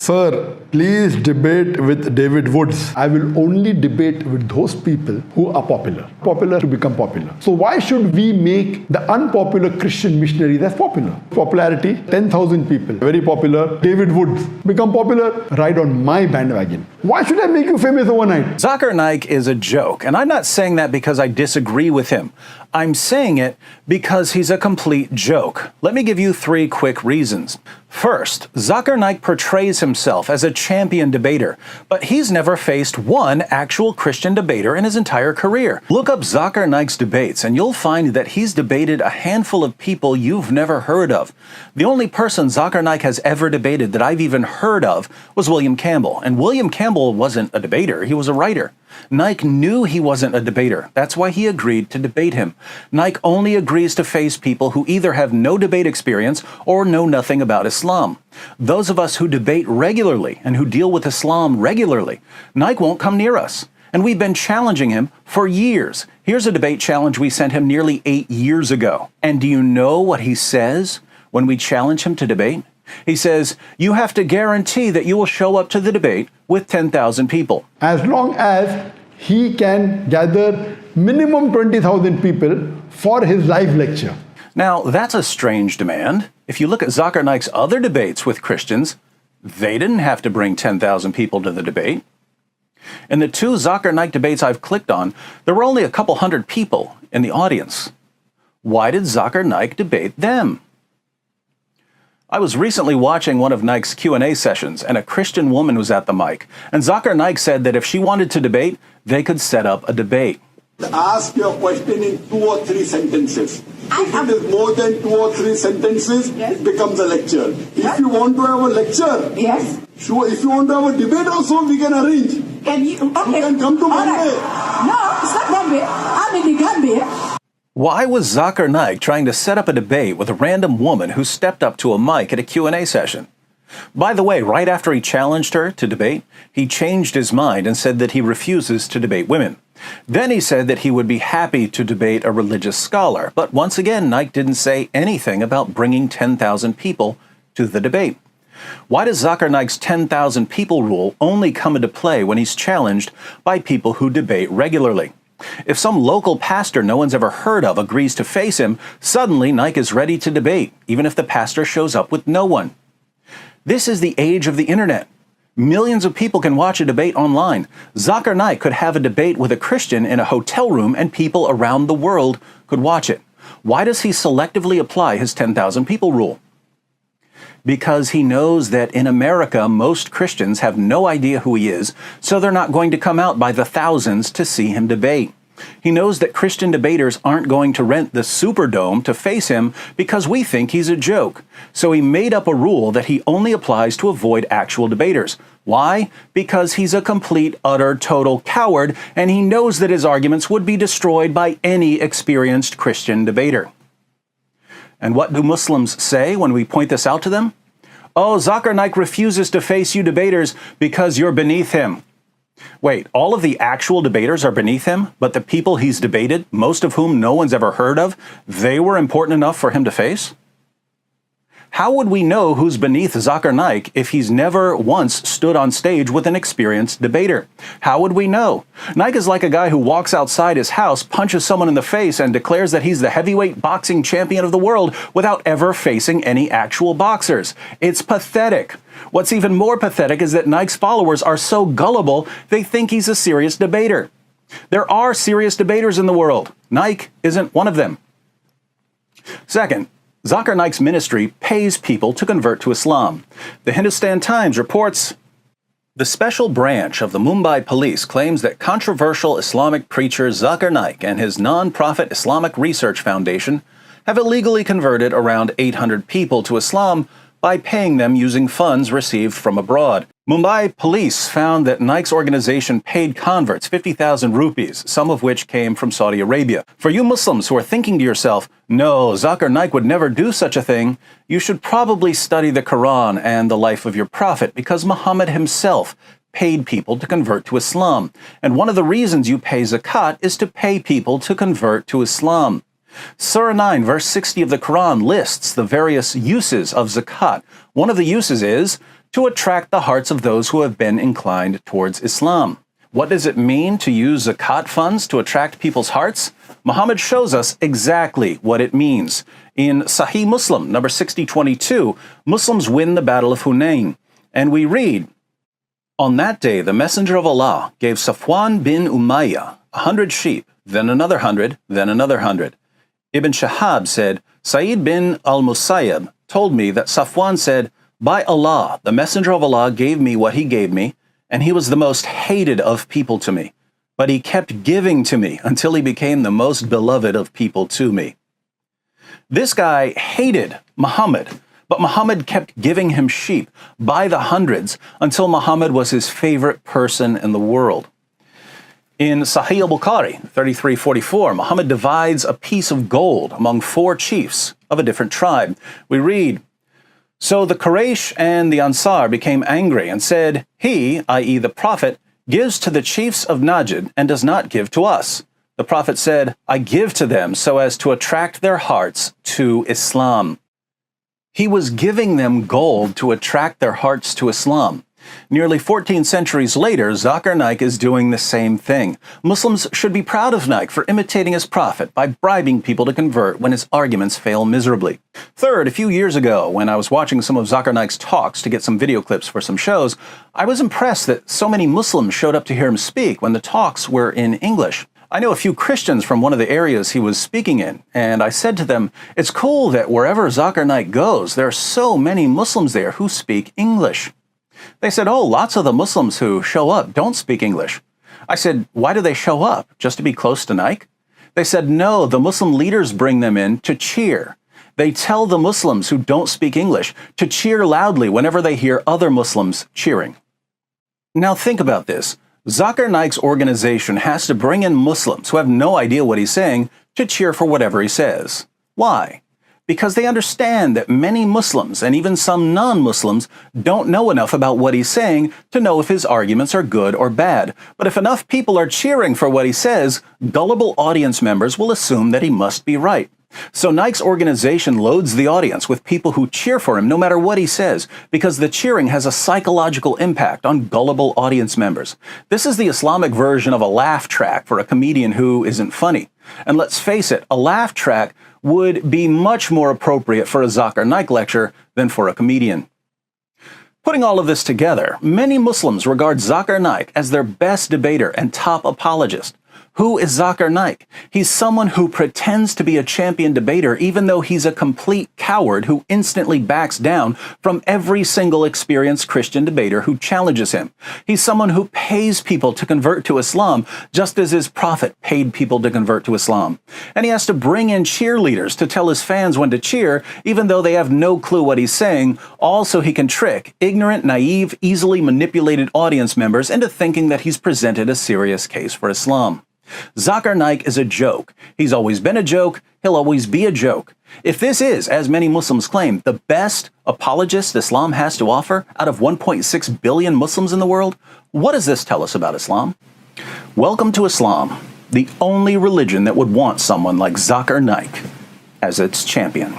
Sir, please debate with David Woods. I will only debate with those people who are popular. Popular to become popular. So why should we make the unpopular Christian missionary that's popular? Popularity, 10,000 people. Very popular. David Woods. Become popular, ride on my bandwagon. Why should I make you famous overnight? Zakir Naik is a joke, and I'm not saying that because I disagree with him. I'm saying it because he's a complete joke. Let me give you 3 quick reasons. First, Zakir Naik portrays himself as a champion debater, but he's never faced one actual Christian debater in his entire career. Look up Zakir Naik's debates and you'll find that he's debated a handful of people you've never heard of. The only person Zakir Naik has ever debated that I've even heard of was William Campbell, and William Campbell wasn't a debater, he was a writer. Naik knew he wasn't a debater. That's why he agreed to debate him. Naik only agrees to face people who either have no debate experience or know nothing about Islam. Those of us who debate regularly and who deal with Islam regularly, Naik won't come near us. And we've been challenging him for years. Here's a debate challenge we sent him nearly 8 years ago. And do you know what he says when we challenge him to debate? He says, you have to guarantee that you will show up to the debate with 10,000 people. As long as he can gather minimum 20,000 people for his live lecture. Now, that's a strange demand. If you look at Zakir Naik's other debates with Christians, they didn't have to bring 10,000 people to the debate. In the 2 Zakir Naik debates I've clicked on, there were only a couple hundred people in the audience. Why did Zakir Naik debate them? I was recently watching one of Naik's Q&A sessions, and a Christian woman was at the mic, and Zakir Naik said that if she wanted to debate, they could set up a debate. Ask your question in 2 or 3 sentences. If it is more than 2 or 3 sentences, yes, it becomes a lecture. If you want to have a lecture, yes, sure. If you want to have a debate also, we can arrange. Can you? Okay. You can come to Bombay. Right. No, it's not Bombay. I'm in the Gambia. Why was Zakir Naik trying to set up a debate with a random woman who stepped up to a mic at a Q&A session? By the way, right after he challenged her to debate, he changed his mind and said that he refuses to debate women. Then he said that he would be happy to debate a religious scholar. But once again, Naik didn't say anything about bringing 10,000 people to the debate. Why does Zakir Naik's 10,000 people rule only come into play when he's challenged by people who debate regularly? If some local pastor no one's ever heard of agrees to face him, suddenly Naik is ready to debate, even if the pastor shows up with no one. This is the age of the internet. Millions of people can watch a debate online. Zakir Naik could have a debate with a Christian in a hotel room and people around the world could watch it. Why does he selectively apply his 10,000 people rule? Because he knows that in America, most Christians have no idea who he is, so they're not going to come out by the thousands to see him debate. He knows that Christian debaters aren't going to rent the Superdome to face him because we think he's a joke. So he made up a rule that he only applies to avoid actual debaters. Why? Because he's a complete, utter, total coward, and he knows that his arguments would be destroyed by any experienced Christian debater. And what do Muslims say when we point this out to them? Oh, Zakir Naik refuses to face you debaters because you're beneath him. Wait, all of the actual debaters are beneath him, but the people he's debated, most of whom no one's ever heard of, they were important enough for him to face? How would we know who's beneath Zakir Naik if he's never once stood on stage with an experienced debater? How would we know? Naik is like a guy who walks outside his house, punches someone in the face, and declares that he's the heavyweight boxing champion of the world without ever facing any actual boxers. It's pathetic. What's even more pathetic is that Naik's followers are so gullible, they think he's a serious debater. There are serious debaters in the world. Naik isn't one of them. Second, Zakir Naik's ministry pays people to convert to Islam. The Hindustan Times reports, the special branch of the Mumbai police claims that controversial Islamic preacher Zakir Naik and his non-profit Islamic Research Foundation have illegally converted around 800 people to Islam by paying them using funds received from abroad. Mumbai police found that Naik's organization paid converts 50,000 rupees, some of which came from Saudi Arabia. For you Muslims who are thinking to yourself, no, Zakir Naik would never do such a thing, you should probably study the Quran and the life of your prophet, because Muhammad himself paid people to convert to Islam. And one of the reasons you pay zakat is to pay people to convert to Islam. Surah 9, verse 60 of the Quran lists the various uses of zakat. One of the uses is to attract the hearts of those who have been inclined towards Islam. What does it mean to use zakat funds to attract people's hearts? Muhammad shows us exactly what it means. In Sahih Muslim, number 6022, Muslims win the Battle of Hunayn. And we read, "On that day, the Messenger of Allah gave Safwan bin Umayyah 100 sheep, then another 100, then another 100. Ibn Shahab said, Sa'id bin al-Musayyab told me that Safwan said, by Allah, the Messenger of Allah gave me what he gave me, and he was the most hated of people to me. But he kept giving to me until he became the most beloved of people to me." This guy hated Muhammad, but Muhammad kept giving him sheep by the hundreds until Muhammad was his favorite person in the world. In Sahih al-Bukhari 3344, Muhammad divides a piece of gold among 4 chiefs of a different tribe. We read, "So the Quraysh and the Ansar became angry and said, he, i.e. the Prophet, gives to the chiefs of Najd and does not give to us. The Prophet said, I give to them so as to attract their hearts to Islam." He was giving them gold to attract their hearts to Islam. Nearly 14 centuries later, Zakir Naik is doing the same thing. Muslims should be proud of Naik for imitating his prophet by bribing people to convert when his arguments fail miserably. Third, a few years ago, when I was watching some of Zakir Naik's talks to get some video clips for some shows, I was impressed that so many Muslims showed up to hear him speak when the talks were in English. I know a few Christians from one of the areas he was speaking in, and I said to them, it's cool that wherever Zakir Naik goes, there are so many Muslims there who speak English. They said, oh, lots of the Muslims who show up don't speak English. I said, why do they show up? Just to be close to Naik? They said, no, the Muslim leaders bring them in to cheer. They tell the Muslims who don't speak English to cheer loudly whenever they hear other Muslims cheering. Now think about this. Zakir Naik's organization has to bring in Muslims who have no idea what he's saying to cheer for whatever he says. Why? Because they understand that many Muslims, and even some non-Muslims, don't know enough about what he's saying to know if his arguments are good or bad. But if enough people are cheering for what he says, gullible audience members will assume that he must be right. So Naik's organization loads the audience with people who cheer for him no matter what he says, because the cheering has a psychological impact on gullible audience members. This is the Islamic version of a laugh track for a comedian who isn't funny. And let's face it, a laugh track would be much more appropriate for a Zakir Naik lecture than for a comedian. Putting all of this together, many Muslims regard Zakir Naik as their best debater and top apologist. Who is Zakir Naik? He's someone who pretends to be a champion debater even though he's a complete coward who instantly backs down from every single experienced Christian debater who challenges him. He's someone who pays people to convert to Islam just as his prophet paid people to convert to Islam. And he has to bring in cheerleaders to tell his fans when to cheer even though they have no clue what he's saying, all so he can trick ignorant, naive, easily manipulated audience members into thinking that he's presented a serious case for Islam. Zakir Naik is a joke. He's always been a joke. He'll always be a joke. If this is, as many Muslims claim, the best apologist Islam has to offer out of 1.6 billion Muslims in the world, what does this tell us about Islam? Welcome to Islam, the only religion that would want someone like Zakir Naik as its champion.